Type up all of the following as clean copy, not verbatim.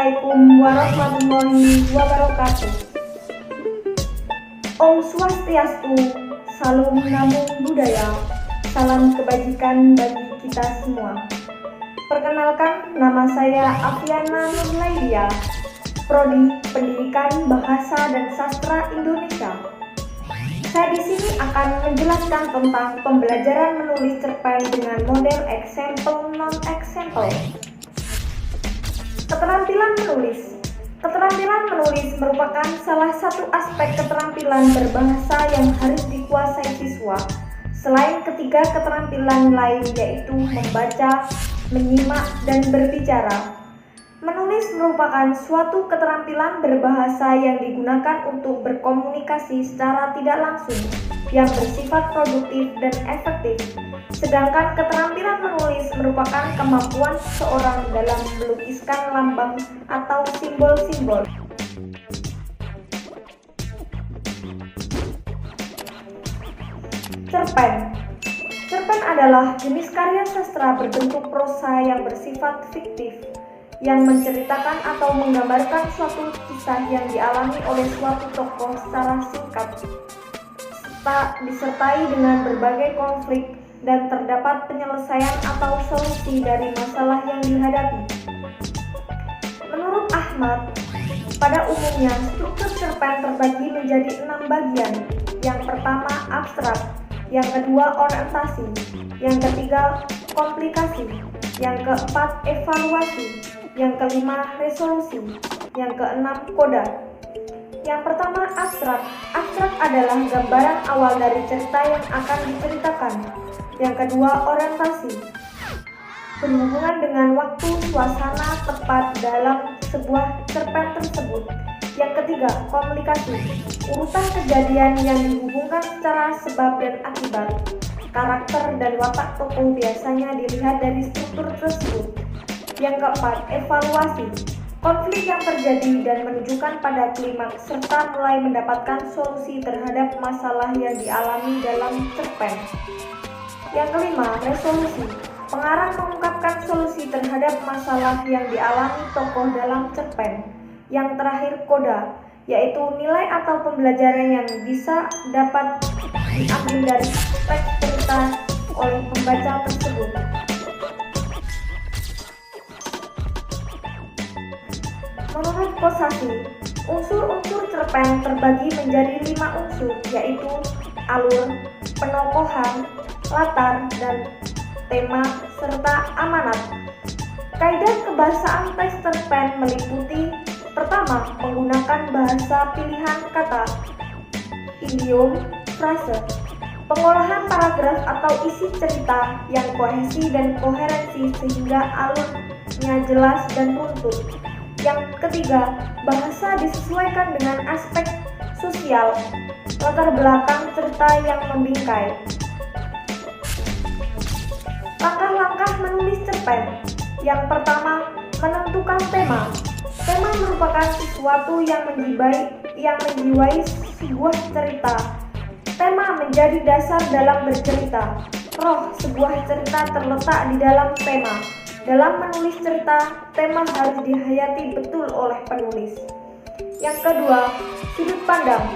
Assalamualaikum warahmatullahi wabarakatuh. Om Swastiastu, Salam Namo Buddhaya, salam kebajikan bagi kita semua. Perkenalkan, nama saya Afiana Nurlaidia, Prodi Pendidikan Bahasa dan Sastra Indonesia. Saya di sini akan menjelaskan tentang pembelajaran menulis cerpen dengan model example non-example. Keterampilan menulis. Keterampilan menulis merupakan salah satu aspek keterampilan berbahasa yang harus dikuasai siswa. Selain ketiga keterampilan lain yaitu membaca, menyimak, dan berbicara. Menulis merupakan suatu keterampilan berbahasa yang digunakan untuk berkomunikasi secara tidak langsung, yang bersifat produktif dan efektif. Sedangkan keterampilan menulis merupakan kemampuan seseorang dalam melukiskan lambang atau simbol-simbol. Cerpen. Cerpen adalah jenis karya sastra berbentuk prosa yang bersifat fiktif, yang menceritakan atau menggambarkan suatu kisah yang dialami oleh suatu tokoh secara singkat, disertai dengan berbagai konflik dan terdapat penyelesaian atau solusi dari masalah yang dihadapi. Menurut Ahmad, pada umumnya struktur cerpen terbagi menjadi 6 bagian. Yang pertama abstrak, yang kedua orientasi, yang ketiga komplikasi, yang keempat evaluasi, yang kelima resolusi, yang keenam koda. Yang pertama abstrak. Abstrak adalah gambaran awal dari cerita yang akan diceritakan. Yang kedua orientasi, berhubungan dengan waktu, suasana, tempat dalam sebuah cerpen tersebut. Yang ketiga komplikasi, urutan kejadian yang dihubungkan secara sebab dan akibat. Karakter dan watak tokoh biasanya dilihat dari struktur tersebut. Yang keempat, evaluasi, konflik yang terjadi dan menunjukkan pada klimaks serta mulai mendapatkan solusi terhadap masalah yang dialami dalam cerpen. Yang kelima, resolusi, pengarang mengungkapkan solusi terhadap masalah yang dialami tokoh dalam cerpen. Yang terakhir, koda, yaitu nilai atau pembelajaran yang bisa dapat diambil dari teks cerita oleh pembaca tersebut. Menurut Kosasih, unsur-unsur cerpen terbagi menjadi 5 unsur, yaitu alur, penokohan, latar, dan tema, serta amanat. Kaidah kebahasaan teks cerpen meliputi: pertama, menggunakan bahasa pilihan kata, idiom, frase, pengolahan paragraf atau isi cerita yang kohesi dan koherensi sehingga alurnya jelas dan runtut. Yang ketiga, bahasa disesuaikan dengan aspek sosial, latar belakang cerita yang membingkai. Langkah-langkah menulis cerpen. Yang pertama, menentukan tema. Tema merupakan sesuatu yang menjiwai sebuah cerita. Tema menjadi dasar dalam bercerita. Roh sebuah cerita terletak di dalam tema. Dalam menulis cerita, tema harus dihayati betul oleh penulis. Yang kedua, sudut pandang.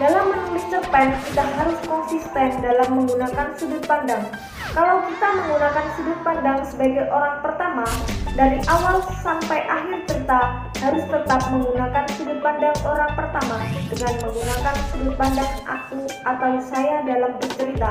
Dalam menulis cerpen, kita harus konsisten dalam menggunakan sudut pandang. Kalau kita menggunakan sudut pandang sebagai orang pertama, dari awal sampai akhir cerita harus tetap menggunakan sudut pandang orang pertama dengan menggunakan sudut pandang aku atau saya dalam bercerita.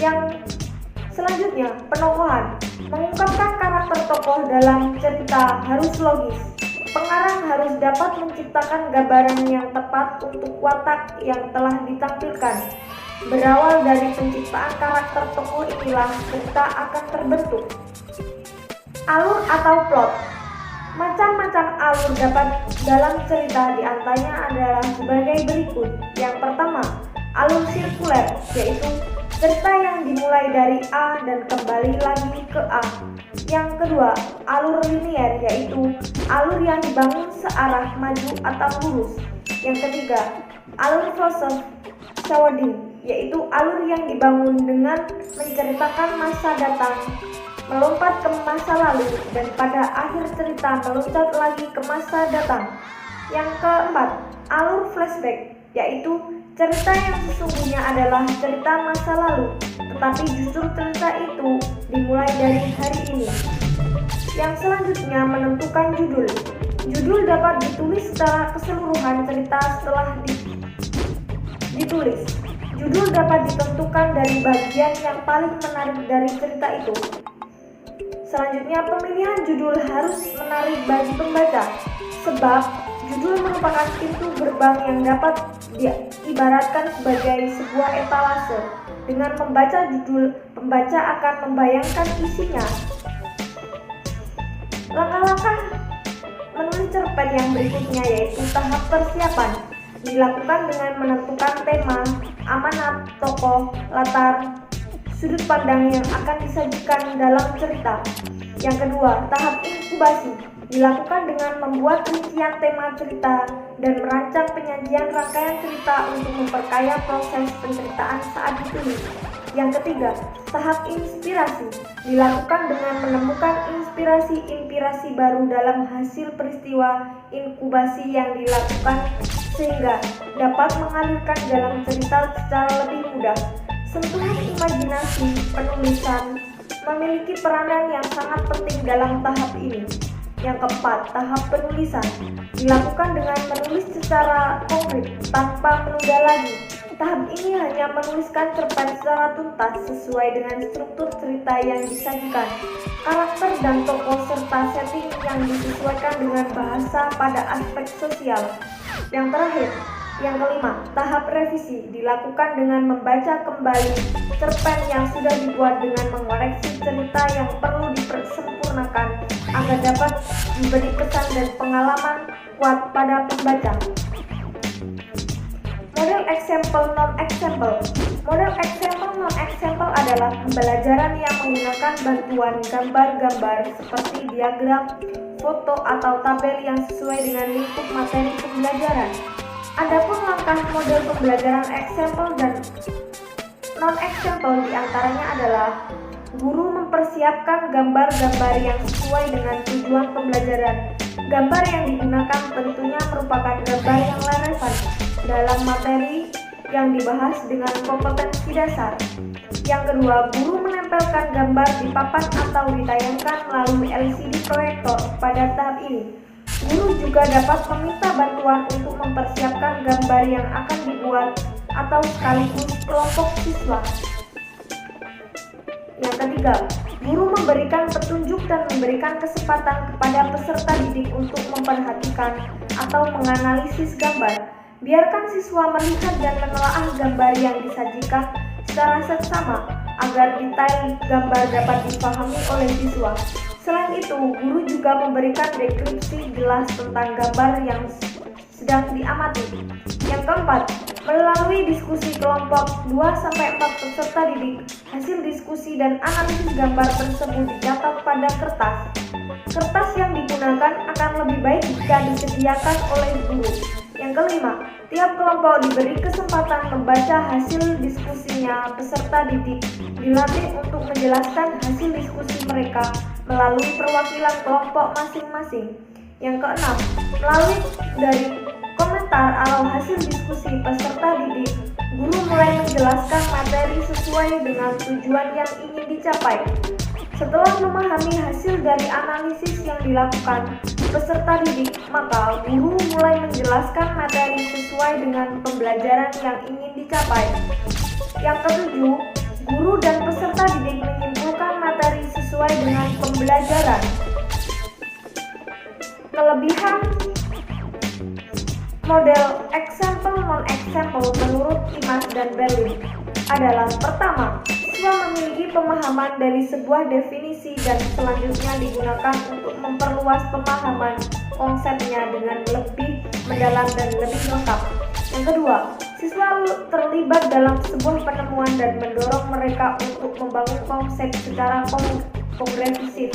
Yang selanjutnya, penokohan. Mengungkapkan karakter tokoh dalam cerita harus logis. Pengarang harus dapat menciptakan gambaran yang tepat untuk watak yang telah ditampilkan. Berawal dari penciptaan karakter tokoh inilah cerita akan terbentuk. Alur atau plot. Macam-macam alur dapat dalam cerita, diantaranya adalah sebagai berikut. Yang pertama, alur sirkuler, yaitu cerita yang dimulai dari A dan kembali lagi ke A. Yang kedua, alur linier, yaitu alur yang dibangun searah maju atau lurus. Yang ketiga, alur forwarding, yaitu alur yang dibangun dengan menceritakan masa datang melompat ke masa lalu, dan pada akhir cerita meloncat lagi ke masa datang. Yang keempat, alur flashback, yaitu cerita yang sesungguhnya adalah cerita masa lalu, tetapi justru cerita itu dimulai dari hari ini. Yang selanjutnya, menentukan judul. Judul dapat ditulis secara keseluruhan cerita setelah ditulis. Judul dapat ditentukan dari bagian yang paling menarik dari cerita itu. Selanjutnya, pemilihan judul harus menarik bagi pembaca, sebab judul merupakan pintu gerbang yang dapat diibaratkan sebagai sebuah etalase. Dengan membaca judul, pembaca akan membayangkan isinya. Langkah-langkah menulis cerpen yang berikutnya yaitu tahap persiapan. Dilakukan dengan menentukan tema, amanat, tokoh, latar, sudut pandang yang akan disajikan dalam cerita. Yang kedua, tahap inkubasi. Dilakukan dengan membuat rincian tema cerita dan merancang penyajian rangkaian cerita untuk memperkaya proses penceritaan saat ditulis. Yang ketiga, tahap inspirasi. Dilakukan dengan menemukan inspirasi baru dalam hasil peristiwa inkubasi yang dilakukan sehingga dapat mengalirkan jalan cerita secara lebih mudah. Sentuhan imajinasi penulisan memiliki peranan yang sangat penting dalam tahap ini. Yang keempat, tahap penulisan. Dilakukan dengan menulis secara konkret tanpa menunda lagi. Tahap ini hanya menuliskan cerpen secara tuntas sesuai dengan struktur cerita yang disajikan, karakter dan tokoh serta setting yang disesuaikan dengan bahasa pada aspek sosial. Yang terakhir, yang kelima, tahap revisi. Dilakukan dengan membaca kembali cerpen yang sudah dibuat dengan mengoreksi cerita yang perlu dipersempurnakan agar dapat memberi kesan dan pengalaman kuat pada pembaca. Model example non-example. Model example non-example adalah pembelajaran yang menggunakan bantuan gambar-gambar seperti diagram, foto, atau tabel yang sesuai dengan lingkup materi pembelajaran. Adapun langkah model pembelajaran example dan non-example diantaranya adalah guru mempersiapkan gambar-gambar yang sesuai dengan tujuan pembelajaran. Gambar yang digunakan tentunya merupakan gambar yang relevan dalam materi yang dibahas dengan kompetensi dasar. Yang kedua, guru menempelkan gambar di papan atau ditayangkan melalui LCD proyektor. Pada tahap ini, guru juga dapat meminta bantuan untuk mempersiapkan gambar yang akan dibuat atau sekaligus kelompok siswa. Yang ketiga, guru memberikan petunjuk dan memberikan kesempatan kepada peserta didik untuk memperhatikan atau menganalisis gambar. Biarkan siswa melihat dan menelaah gambar yang disajikan secara seksama agar detail gambar dapat dipahami oleh siswa. Selain itu, guru juga memberikan deskripsi jelas tentang gambar yang sedang diamati. Yang keempat, melalui diskusi kelompok 2-4 peserta didik, hasil diskusi dan analisis gambar tersebut dicatat pada kertas. Kertas yang digunakan akan lebih baik jika disediakan oleh guru. Yang kelima, tiap kelompok diberi kesempatan membaca hasil diskusinya. Peserta didik dilatih untuk menjelaskan hasil diskusi mereka melalui perwakilan kelompok masing-masing. Yang keenam, melalui dari komentar atau hasil diskusi peserta didik, guru mulai menjelaskan materi sesuai dengan tujuan yang ingin dicapai. Setelah memahami hasil dari analisis yang dilakukan peserta didik, maka guru mulai menjelaskan materi sesuai dengan pembelajaran yang ingin dicapai. Yang ketujuh, guru dan peserta didik menyimpulkan materi sesuai dengan pembelajaran. Kelebihan model example non-example menurut Imas dan Berlin adalah: pertama, siswa memiliki pemahaman dari sebuah definisi dan selanjutnya digunakan untuk memperluas pemahaman konsepnya dengan lebih mendalam dan lebih lengkap. Yang kedua, siswa terlibat dalam sebuah penemuan dan mendorong mereka untuk membangun konsep secara komprehensif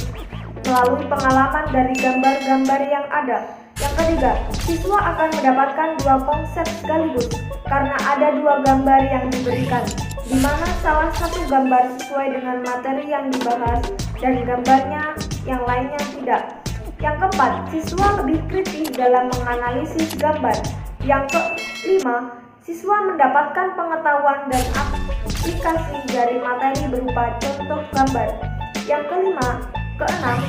melalui pengalaman dari gambar-gambar yang ada. Yang ketiga, siswa akan mendapatkan dua konsep sekaligus karena ada dua gambar yang diberikan, di mana salah satu gambar sesuai dengan materi yang dibahas dan gambarnya yang lainnya tidak. Yang keempat, siswa lebih kritis dalam menganalisis gambar. Yang kelima, siswa mendapatkan pengetahuan dan aplikasi dari materi berupa contoh gambar. Yang keenam,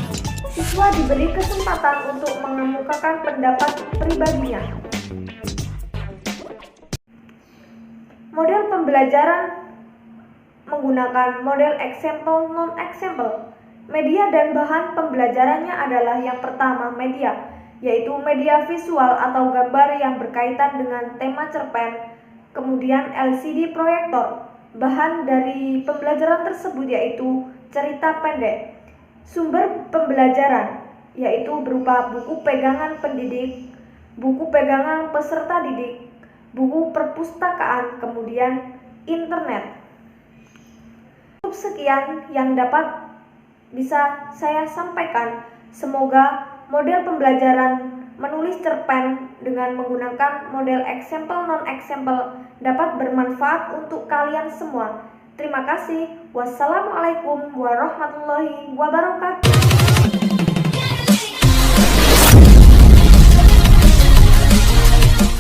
siswa diberi kesempatan untuk mengemukakan pendapat pribadinya. Model pembelajaran menggunakan model example non-example. Media dan bahan pembelajarannya adalah yang pertama media, yaitu media visual atau gambar yang berkaitan dengan tema cerpen, kemudian LCD proyektor. Bahan dari pembelajaran tersebut yaitu cerita pendek. Sumber pembelajaran yaitu berupa buku pegangan pendidik, buku pegangan peserta didik, buku perpustakaan, kemudian internet. Sekian yang dapat bisa saya sampaikan. Semoga model pembelajaran menulis cerpen dengan menggunakan model example non-example dapat bermanfaat untuk kalian semua. Terima kasih. Wassalamualaikum warahmatullahi wabarakatuh.